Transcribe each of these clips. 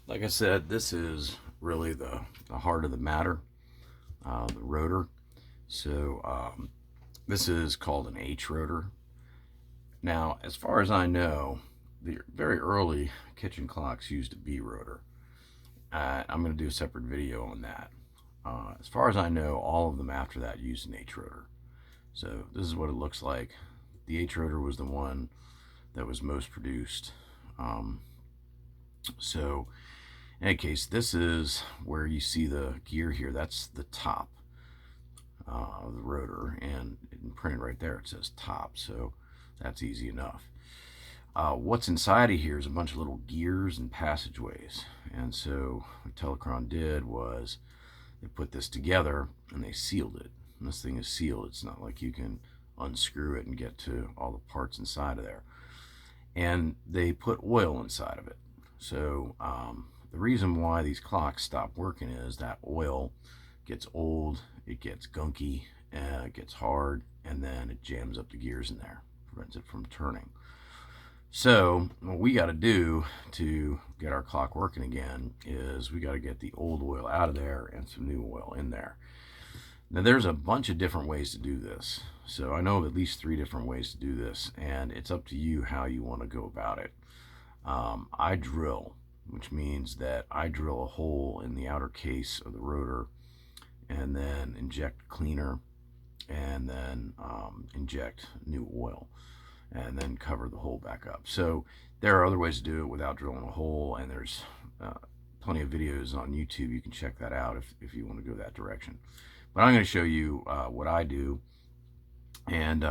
Like I said, this is really the heart of the matter, the rotor. So this is called an H rotor. Now, as far as I know, the very early kitchen clocks used a B rotor. I'm going to do a separate video on that. As far as I know, all of them after that used an H rotor. So this is what it looks like. The H rotor was the one that was most produced. Um, so in any case, this is where you see the gear here. That's the top of the rotor, and printed right there it says top, so that's easy enough. What's inside of here is a bunch of little gears and passageways, and so what Telechron did was they put this together and they sealed it. And this thing is sealed. It's not like you can unscrew it and get to all the parts inside of there. And they put oil inside of it. So the reason why these clocks stop working is that oil gets old, it gets gunky, it gets hard, and then it jams up the gears in there, prevents it from turning. So what we got to do to get our clock working again is we got to get the old oil out of there and some new oil in there. Now there's a bunch of different ways to do this. So I know of at least 3 different ways to do this, and it's up to you how you want to go about it. I drill, which means that I drill a hole in the outer case of the rotor and then inject cleaner and then inject new oil and then cover the hole back up. So there are other ways to do it without drilling a hole, and there's plenty of videos on YouTube. You can check that out if you want to go that direction. But I'm going to show you what I do, and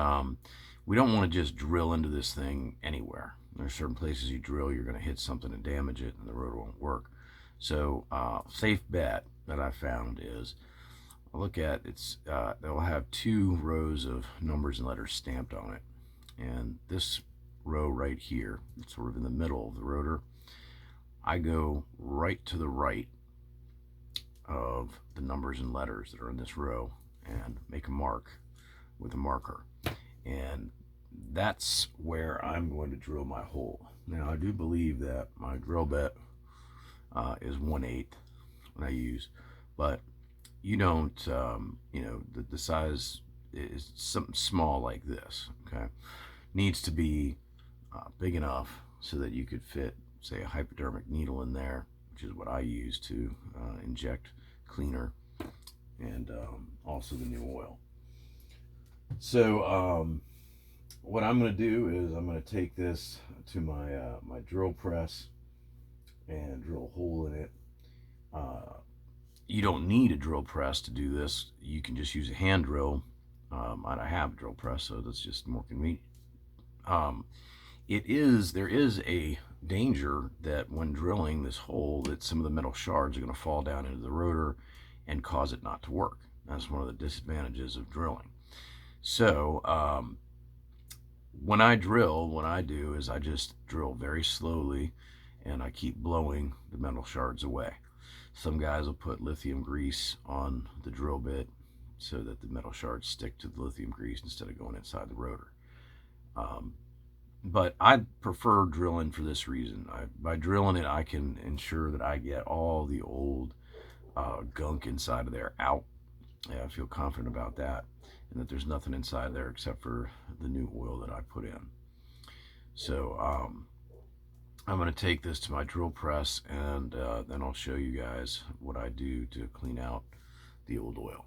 we don't want to just drill into this thing anywhere. There are certain places you drill, you're going to hit something and damage it, and the rotor won't work. So safe bet that I found is, look at it's they'll have 2 rows of numbers and letters stamped on it, and this row right here, it's sort of in the middle of the rotor, I go right to the right of the numbers and letters that are in this row and make a mark with a marker, and that's where I'm going to drill my hole. Now I do believe that my drill bit is 1/8 when I use, but you don't, the size is something small like this, okay? Needs to be big enough so that you could fit, say, a hypodermic needle in there, which is what I use to inject cleaner and also the new oil. So what I'm going to do is I'm going to take this to my my drill press and drill a hole in it. You don't need a drill press to do this. You can just use a hand drill. I have a drill press, so that's just more convenient. There is a danger that when drilling this hole, that some of the metal shards are going to fall down into the rotor and cause it not to work. That's one of the disadvantages of drilling. So when I drill, what I do is I just drill very slowly, and I keep blowing the metal shards away. Some guys will put lithium grease on the drill bit so that the metal shards stick to the lithium grease instead of going inside the rotor. But I prefer drilling for this reason. By drilling it, I can ensure that I get all the old gunk inside of there out. Yeah, I feel confident about that, and that there's nothing inside there except for the new oil that I put in. So I'm going to take this to my drill press, and then I'll show you guys what I do to clean out the old oil.